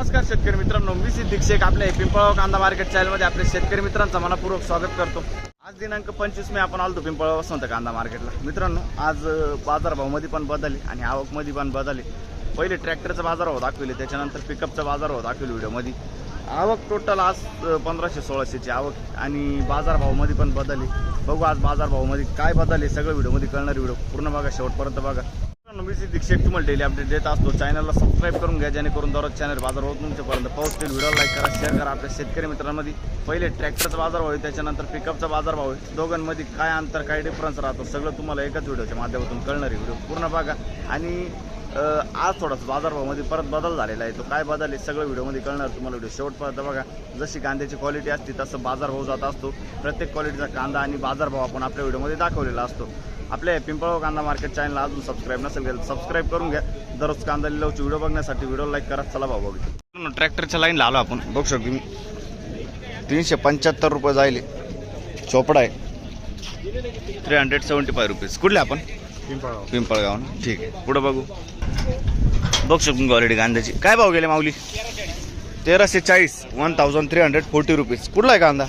नमस्कार शेतकरी मित्रांनो, मी सिद्दीक शेख आपल्या पिंपळगाव कांदा मार्केट चॅनलमध्ये आपले शेतकरी मित्रांचं मनपूर्वक स्वागत करतो। आज दिनांक 25 मे आपण आलो पिंपळगाव वसंत कांदा मार्केटला। मित्रांनो, आज बाजारभावामध्ये पण बदलले आणि आवकमध्ये पण बदलले। पहिले ट्रॅक्टरचा बाजारभाव दाखवले, त्याच्यानंतर पिकअपचा बाजारभाव दाखवले व्हिडिओमध्ये। आवक टोटल आज 1500-1600 ची आवक आणि बाजारभावामध्ये पण बदलले। बघू आज बाजारभावामध्ये काय बदलले, सगळं व्हिडिओमध्ये कळणार। व्हिडिओ पूर्ण बघा, शेवटपर्यंत बघा। मी सिद्दीक शेख तुम्हाला डेली अपडेट देत असतो। चॅनलला सबस्क्राईब करून घ्या, जेणेकरून दररोज चॅनल बाजारभाव तुमच्यापर्यंत पोहोचतील। व्हिडिओ लाईक करा, शेअर करा। आपल्या शेतकरी मित्रांमध्ये पहिले ट्रॅक्टरचा बाजारभाव आहे, त्याच्यानंतर पिकअपचा बाजारभाव आहे। दोघांमध्ये काय अंतर, काय डिफरन्स राहतो, सगळं तुम्हाला एकाच व्हिडिओच्या माध्यमातून कळणार आहे। व्हिडिओ पूर्ण बघा। आणि आज थोडासा बाजारभावामध्ये परत बदल झालेला आहे, तो काय बदल आहे सगळं व्हिडिओमध्ये कळणार तुम्हाला। व्हिडिओ शेवटपर्यंत बघा। जशी कांद्याची क्वालिटी असते तसं बाजारभाव जात असतो। प्रत्येक क्वालिटीचा कांदा आणि बाजारभाव आपण आपल्या व्हिडिओमध्ये दाखवलेला असतो। आपल्या पिंपळगाव कांदा मार्केट चॅनलला अजून सबस्क्राईब नसेल केलं सबस्क्राईब करून घ्या। दररोज कांदा लिलावचे व्हिडिओ बघण्यासाठी व्हिडिओ लाईक करा। चला भाऊ बघू। ट्रॅक्टरच्या लाईनला आलो आपण, बघू शकतो मी 375 रुपये जायले। चोपडा आहे 375 रुपीज। कुठले आपण? पिंपळगाव ना, ठीक आहे। पुढे बघू। बघू शकतो क्वालिटी कांद्याची। काय भाव गेले माऊली? 1340 1340 रुपीज। कुठला आहे कांदा?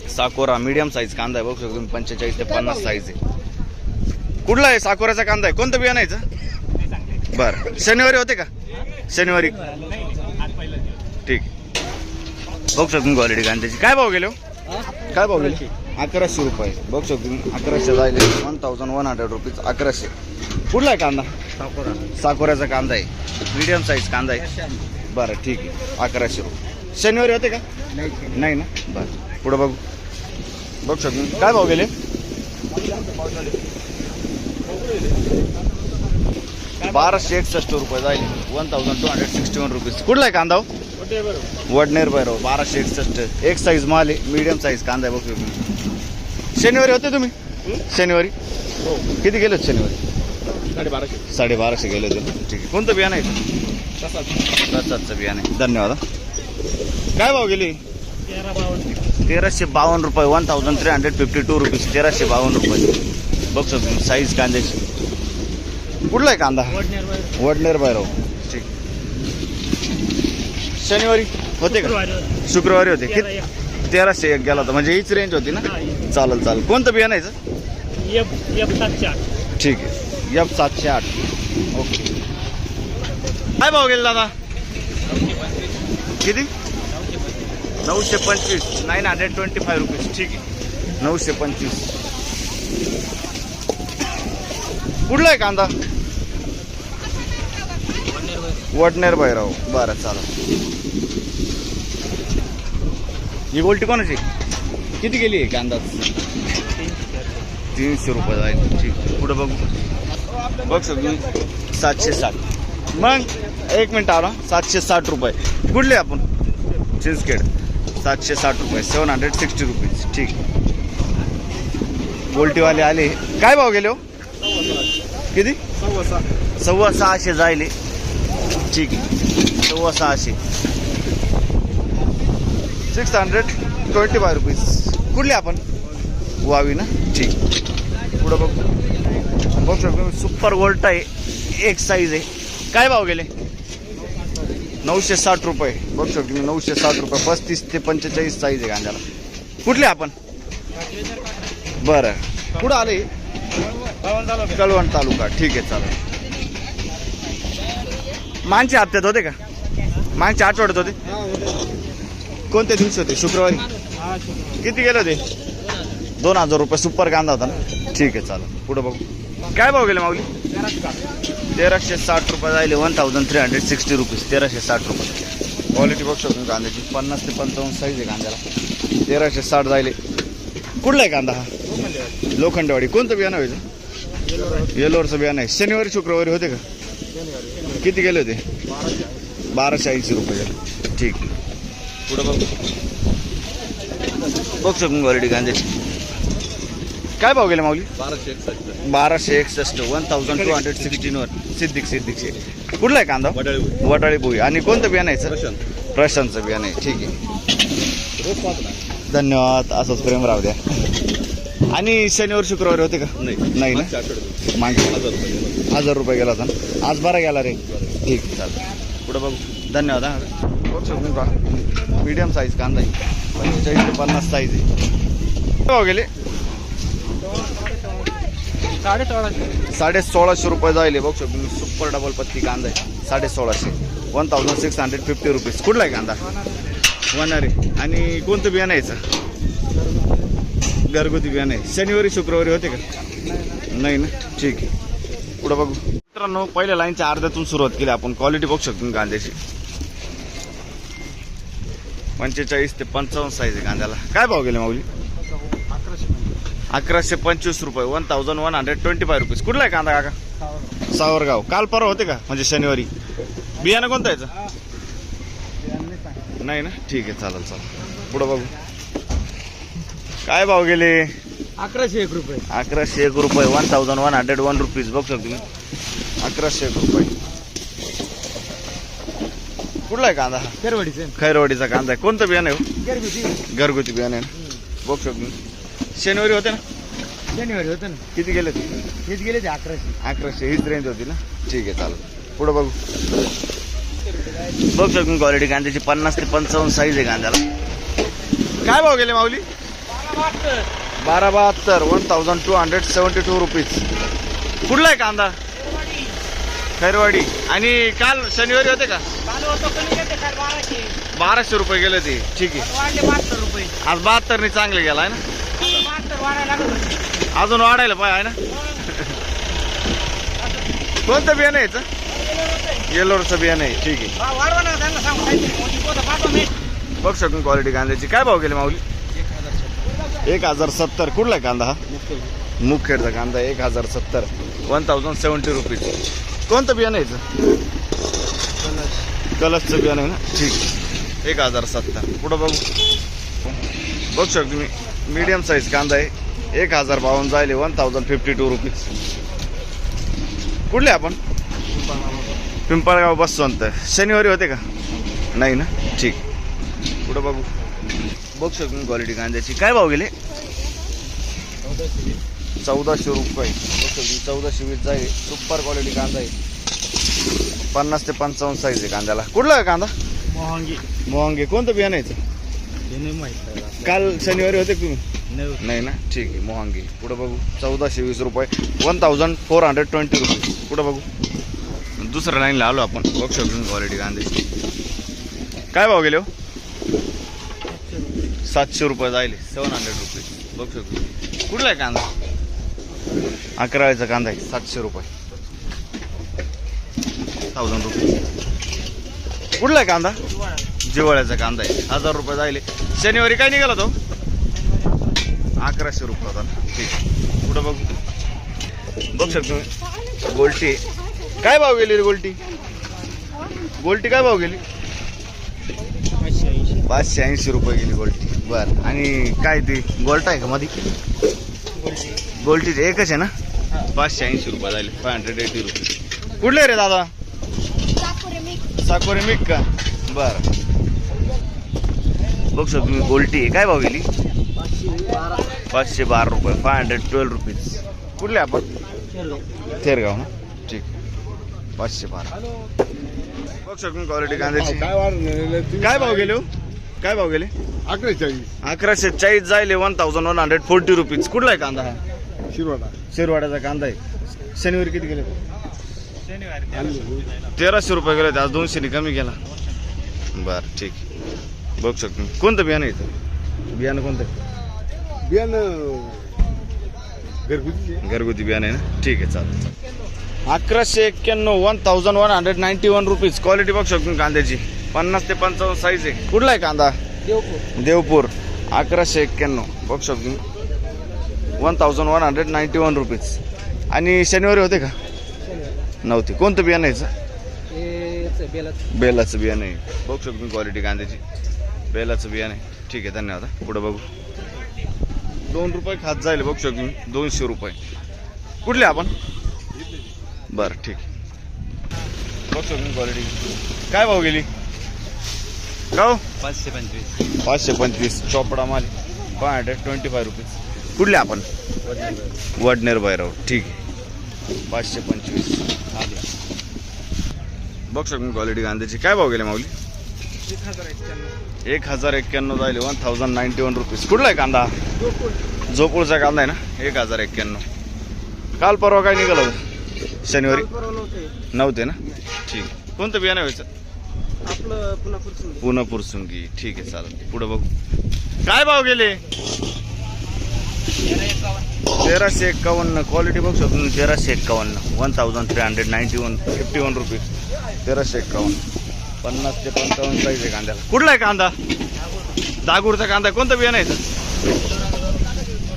साकोरा मीडियम साईज कांदा आहे। बघू शकतो तुम्ही 45 ते 50 साईज आहे। कुठला आहे? साकोराचा कांदा आहे। कोणतं बियाणं आहे? बरं, शनिवारी होते का? शनिवारी, ठीक। बघू शकतो क्वालिटी कांद्याची। काय भाव गेले? काय भाव गेले? 1100 रुपये। बघू शकतो तुम्ही 1100 जायले 1100 रुपीज 1100। कुठला आहे कांदा? साकोऱ्याचा कांदा आहे, मीडियम साईज कांदा आहे। बरं, ठीक आहे। 1100 रुपये। शनिवारी होते का? नाही ना, बरं। पुढे बघू। बघू शकतो काय भाव गेले? 1261 रुपये जाईल 1261 रुपीज। कुठला आहे कांदा? वडनेर भैरव 1261। एक साईज माल आहे, मीडियम साईज कांदा आहे। बघू शकतो। शनिवारी होते तुम्ही? शनिवारी किती गेले शनिवारी? 1250 गेले होते। ठीक आहे। कोणतं बियाणं आहे? रसाचं बियाणं आहे। धन्यवाद। काय भाव गेली? 1352 रुपये 1352 रुपीज 1352 रुपये। बघ शकतो साईज कांद्याची। कुठला आहे कांदा? वडनेर भैरव, ठीक। शनिवारी होते का? शुक्रवारी होते। किती? 1301 गेला होता, म्हणजे हीच रेंज होती ना? चालेल चालेल। कोणतं बियाणं आहे? ठीक आहे, F708। ओके। काय भाव गेला दादा? किती? 925 925 रुपीज, ठीक आहे। 925। कुठला आहे कांदा? वडनेर भैरव, बरं चालेल। ही गोल्टी कोणाची? किती गेली आहे कांदा? 300 रुपये जाईल, ठीक। पुढे बघू। बघ शकतो 760। मग एक मिनिट आला, 760 रुपये। कुठले आपण? चिंचखेड 760 रुपये 760 रुपीज, ठीक। गोल्टीवाले आले। काय भाव गेले हो? किती? 625 जायले, ठीक आहे। 625 625 रुपीज। कुठले आपण? वावी ना, ठीक। पुढं बघू। बघू शकतो सुपर गोल्ट आहे, एक साईज आहे। काय भाव गेले? 960 रुपये। बघू शकतो मी 960 रुपये 35 ते 45 साईज आहे कांद्याला। कुठले आपण? बरं, कुठं आले? कळवण तालुका, ठीक आहे, चालेल। मागच्या हप्त्यात होते का? मागच्या आठवड्यात होते? कोणत्या दिवशी होते? शुक्रवारी। किती गेले होते? 2000 रुपये सुपर कांदा होता ना, ठीक आहे, चालेल। पुढे बघू। काय भाव गेले माऊली? 1360 रुपये जायले 1360 रुपीज 1360 रुपये। क्वालिटी बघू शकतो कांद्याची, 50 ते 55 साईज आहे कांद्याला। 1360 जायले। कुठला आहे कांदा हा? लोखंडवाडी। कोणतं बियाणं व्हायचं? येलोरचं बियाणं आहे। शनिवारी शुक्रवारी होते का? किती गेले होते? 1280 रुपये गेले, ठीक। पुढे बघू। बघू शकतो क्वालिटी कांद्याची। काय भाव गेले माऊली? 1261 1216 सिद्दीक कुठला आहे कांदा? वडाळी भुई। आणि कोणतं बियाणं आहे? प्रशांतचं बियाणं आहे, ठीक आहे। धन्यवाद, असंच प्रेम राहू द्या। आणि शनिवारी शुक्रवारी होते का? नाही ना, मागे 1000 रुपये गेला होता। आज 12 गेला रे, ठीक, चालेल। पुढे बघू। धन्यवाद हा. बघू शकतो का मीडियम साईज कांदा आहे 45 ते 50 साईज आहे. काय भाव गेले? 1650 रुपये जायले. बघू शकतो सुपर डबल पत्ती कांदा आहे 1650 1650 रुपीज. कुठला आहे कांदा? वनारे. आणि कोणतं बियाणं यायचं? घरगुती बियाणं आहे. शनिवारी शुक्रवारी होते का? नाही ना, ठीक आहे. पुढं बघू मित्रांनो, पहिल्या लाईनच्या अर्ध्यातून सुरुवात केली आपण. क्वालिटी बघू शकतो कांद्याची 45 ते 55 साईज आहे कांद्याला. काय भाव गेले माऊली? 1125 रुपये 1125 रुपीज. कुठला आहे कांदा काका? सावरगाव. काल परवा होते का? म्हणजे शनिवारी. बियाणं कोणतं यायचं? नाही ना, ठीक आहे, चालेल चालेल. पुढं बघू काय भाव गेले? 1101 रुपये. 1101 रुपये 1101 रुपीज. बघू शकतो तुम्ही 1101 रुपये. कुठला आहे कांदा? खैरवाडीचा कांदा आहे. कोणतं बियाणं आहे? घरगुती बियाणं आहे ना. बघू शकतो शनिवारी होते ना? शनिवारी होतं ना. किती गेले? हेच गेले ते 1100. हीच रेंज होती ना, ठीक आहे, चालेल. पुढं बघू बघू शकतो क्वालिटी कांद्याची 50 ते 55 साईज आहे कांद्याला. काय भाव गेले माऊली? 1272 1272 रुपीज. कुठला आहे कांदा? खैरवाडी. आणि काल शनिवारी होते का? 1200 रुपये गेले ते, ठीक आहे. आज 72 ने चांगले गेला आहे ना. अजून वाढायला पाहिजे आहे ना. कोणतं बियाणं यायचं? येलोरचं बियाणं आहे, ठीक आहे. बघ शकून क्वालिटी कांद्याची. काय भाव गेले माऊली? 1070. कुठला आहे कांदा? हा मुखेडचा कांदा 1070 1070 रुपीज. कोणतं बियाणं यायचं? कलशचं बियाणं आहे ना, ठीक आहे. 1070. पुढं बघू बघू शकतो तुम्ही मीडियम साईज कांदा आहे 1052 जायले 1052 रुपीज. कुठले आपण? पिंपळगाव बसवंत. शनिवारी होते का? नाही ना, ठीक. पुढं बघू बघू शकतो क्वालिटी कांद्याची. काय भाव गेले? 1400 रुपये. 1420 जाईल. सुपर क्वालिटी कांदा आहे 50 ते 55 साईज आहे कांद्याला. कुठला आहे कांदा? मोहंगी. कोणतं बियाणं यायचं? काल शनिवारी होते तुम्ही? नाही ना, ठीक आहे. मोहंगी. पुढं बघू 1420 रुपये 1420 रुपये. पुढं बघू दुसऱ्या लाईनला आलो आपण. बघू शकतो क्वालिटी कांद्याची. काय भाव गेले हो? 700 रुपये जायले 700 रुपये. बघू शकतो. कुठला आहे कांदा? अकराळीचा कांदा आहे 700 रुपये 1000 रुपये. कुठला आहे कांदा? जिवाळ्याचा कांदा आहे 1000 रुपये जायले. शनिवारी काय निघाला तो? 1100 रुपये होता, ठीक. पुढं बघू बघू शकतो गोल्टी. काय भाव गेली रे गोल्टी? गोल्टी काय भाव गेली? 580 रुपये गेली गोल्टी. बर. आणि काय ती गोल्टा आहे का मध्ये? गोल्टी एकच आहे ना. 580 रुपये झाले 580 रुपये. कुठले रे दादा? साकोरे मिक का? बर. बघू शकतो तुम्ही गोल्टी आहे. काय भाव गेली? 512 रुपये 512 रुपीज. कुठले आपण? थेरगाव ना, ठीक. 512. बघू शकतो क्वालिटी कांद्याची. काय भाव गेले हो? काय भाव गेले? 1140 जायले 1140 रुपीज. कुठला आहे कांदा? हा शिरवाड्याचा कांदा आहे. शनिवारी किती गेले? 1300 रुपये गेले. आज 200 ने कमी गेला. बर, ठीक. बघू शकतो. कोणतं बियाणं येतं? बियाणं कोणतं? घरगुती बियाणं आहे ना, ठीक आहे, चालेल. 1191 1191 रुपीज. क्वालिटी बघू शकतो कांद्याची 50 ते 55 साईज आहे. कुठला आहे कांदा? देवपूर. 1191 बघू शकतो 1191 रुपीज. आणि शनिवारी होते का? नव्हते. कोणतं बियाणं यायचं? बेलाचं बियाणं आहे. बघू शकतो क्वालिटी कांद्याची बेलाचं बियाणं आहे, ठीक आहे, धन्यवाद. पुढे बघू 2 रुपये खात जाईल. बघू शकतो 200 रुपये. कुठले आपण? बरं, ठीक. बघू शकतो क्वालिटी. काय भाव गेली? का 525 चोपडा माल 525 रुपीज. कुठले आपण? वडनेर भैरव, ठीक आहे. 525. बघ शकतो क्वालिटी कांद्याची. काय भाव गेले माऊली? 1091 जायले. 1091 रुपीज. कुठला आहे कांदा? झोपूळचा कांदा आहे ना. 1091. काल परवा काय निघालं होतं? शनिवारी नव्हते ना. ठीक. कोणतं बियाणं व्हायचं? आपलं पुन्हा पुरसुंगी. ठीक आहे चालेल. पुढे बघू. काय भाव गेले? 1351. क्वालिटी बघू शकतो. 1351. 1391 रुपीज. 1351. 50 ते 55 साईज आहे कांद्याला. कुठला आहे कांदा? दागूरचा कांदा. कोणतं बियाणं आहे?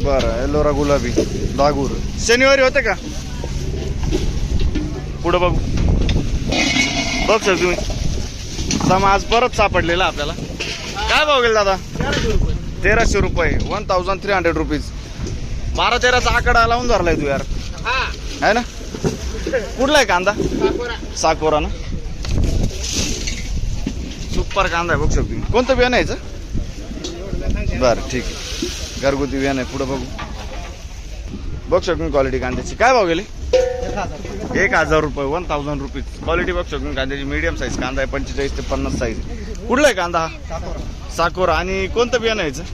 बरं. एलोरा गुलाबी दागूर. शनिवारी होते का? पुढं बघू. बघ सर तुम्ही समा आज परत सापडलेला आपल्याला. काय भाव गेला दादा? 1300 रुपये. 1300 रुपीज. 12-13चा आकडा लावून धरलाय तू यार, आहे ना? कुठला आहे कांदा? साकोरा ना. सुपर कांदा आहे बघू शकतो. कोणतं बियाणं आहे याचं? बरं ठीक आहे. घरगुती बियाणं आहे. पुढं बघू. बघ शकतो क्वालिटी कांद्याची. काय भाव गेले? 1000 रुपये. 1000 रुपीज. क्वालिटी बघ शकतो कांद्याची. मीडियम साईज कांदा आहे. 45 ते 50 साईज. कुठला आहे कांदा हा? साकोरा. आणि कोणतं बियाणं आहे याचं?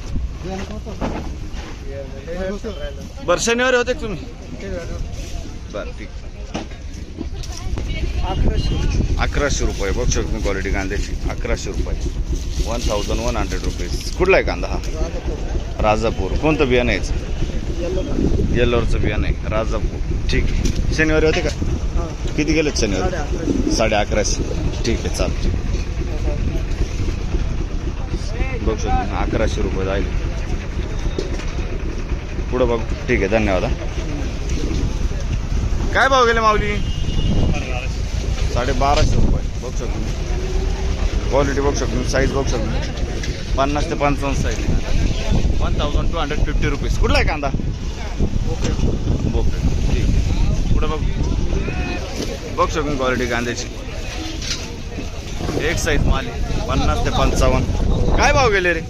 बरं शनिवारी होते का तुम्ही? बरं ठीक. 1100 रुपये. बघ शकतो क्वालिटी कांद्याची. 1100 रुपये. 1100 रुपीज. कुठला आहे कांदा हा? राजापूर. कोणतं बियाणं आहे याचं? येल्लोरचं बियाणं आहे. राजापूर. ठीक आहे. शनिवारी होते का? किती गेलेत शनिवारी? 1150. ठीक आहे चालतं. बघू शकतो 1100 रुपये जाईल. पुढं बघू. ठीक आहे धन्यवाद. काय भाव गेले माऊली? 1250 रुपये. बघू शकतो क्वालिटी. बघू शकतो साईज. बघू शकतो 50 ते 55 साईज. 1250 रुपीज. कुठला आहे कांदा? बोके. ठीक आहे. पुढं बघू. बघू शकतो क्वालिटी कांद्याची. एक साईज माल 50 ते 55. काय भाव गेले रे?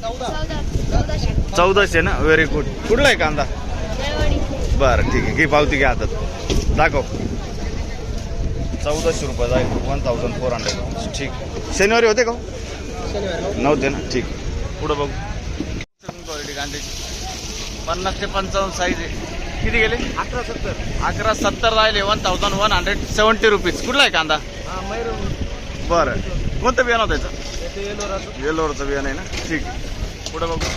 1400 ना. Very good. कुठला आहे कांदा? बरं ठीक आहे. घे पावती घ्या हातात. दाखव. 1400 रुपये जाईल. 1400. ठीक. शनिवारी होते का? नव्हते ना. ठीक. पुढं बघू. क्वालिटी कांद्याची 50 ते 55 साईज आहे. किती गेले? 1170 राहिले. 1170 रुपीज. कुठला आहे कांदा? बरं. कोणतं बियाणं होतं याचं? येलोरचं बियाणं आहे ना. ठीक. पुढं बघू.